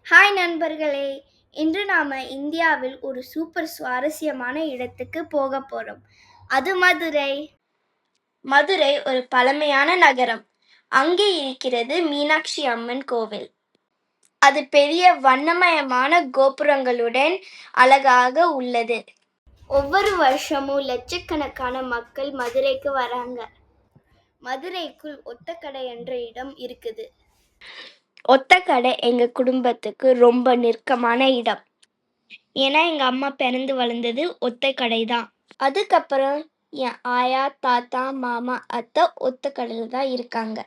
Hi நண்பர்களே! இன்று நாம இந்தியாவில் ஒரு சூப்பர் சுவாரஸ்யமான இடத்துக்கு போகப் போறோம். அது மதுரை. மதுரை ஒரு பழமையான நகரம். அங்கே இருக்கிறது மீனாட்சி அம்மன் கோவில். அது பெரிய வண்ணமயமான கோபுரங்களுடன் அழகாக உள்ளது. ஒவ்வொரு வருஷமும் லட்சக்கணக்கான மக்கள் மதுரைக்கு வராங்க. மதுரைக்குள் ஒத்தக்கடை என்ற இடம் இருக்குது. ஒத்தக்கடை எங்க குடும்பத்துக்கு ரொம்ப நெருக்கமான இடம். ஏன்னா எங்க அம்மா பிறந்து வளர்ந்தது ஒத்தக்கடை தான். அதுக்கப்புறம் என் ஆயா, தாத்தா, மாமா, அத்தை ஒத்தக்கடையில தான் இருக்காங்க.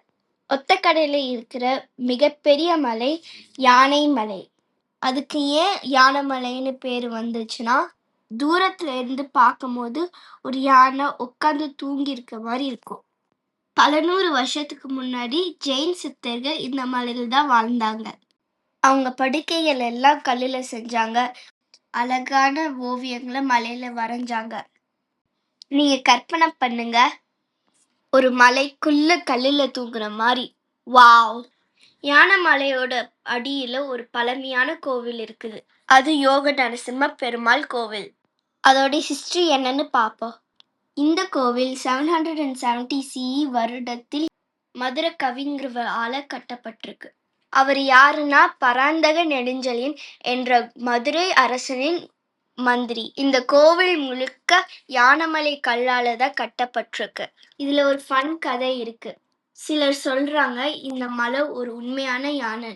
ஒத்தக்கடையில இருக்கிற மிகப்பெரிய மலை யானை மலை. அதுக்கு ஏன் யானை மலைன்னு பேர் வந்துச்சுன்னா, தூரத்துல இருந்து பார்க்கும்போது ஒரு யானை உட்காந்து தூங்கி இருக்க மாதிரி இருக்கும். பல நூறு வருஷத்துக்கு முன்னாடி ஜெயின் சித்தர்கள் இந்த மலையில தான் வாழ்ந்தாங்க. அவங்க படுக்கைகள் எல்லாம் கல்லுல செஞ்சாங்க. அழகான ஓவியங்களை மலையில வரைஞ்சாங்க. நீங்க கற்பனை பண்ணுங்க, ஒரு மலைக்குள்ள கல்லுல தூங்குற மாதிரி. வாவ்! யானை மலையோட அடியில ஒரு பழமையான கோவில் இருக்குது. அது யோக நரசிம்ம பெருமாள் கோவில். அதோட ஹிஸ்டரி என்னன்னு பார்ப்போம். இந்த கோவில் 770 CE வருடத்தில் மதுர கவிங்கிறவரால கட்டப்பட்டிருக்கு. அவர் யாருன்னா பராந்தக நெடுஞ்செழியன் என்ற மதுரை அரசனின் மந்திரி. இந்த கோவில் முழுக்க யானைமலை கல்லால தான் கட்டப்பட்டிருக்கு. இதுல ஒரு ஃபன் கதை இருக்கு. சிலர் சொல்றாங்க இந்த மலை ஒரு உண்மையான யானை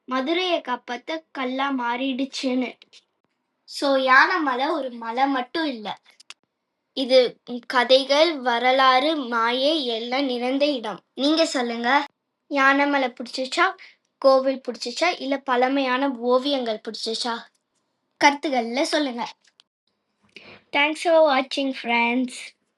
மதுரையை காப்பாத்த கல்லா மாறிடுச்சுன்னு. ஸோ யானை மலை ஒரு மலை மட்டும் இல்லை, இது கதைகள், வரலாறு, மாயை எல்லாம் நிறைந்த இடம். நீங்க சொல்லுங்க, யானை மலை பிடிச்சிச்சா, கோவில் பிடிச்சிச்சா, இல்லை பழமையான ஓவியங்கள் பிடிச்சிச்சா? கருத்துக்கள்ல சொல்லுங்க. தேங்க்ஸ் ஃபார் வாட்சிங் ஃப்ரெண்ட்ஸ்.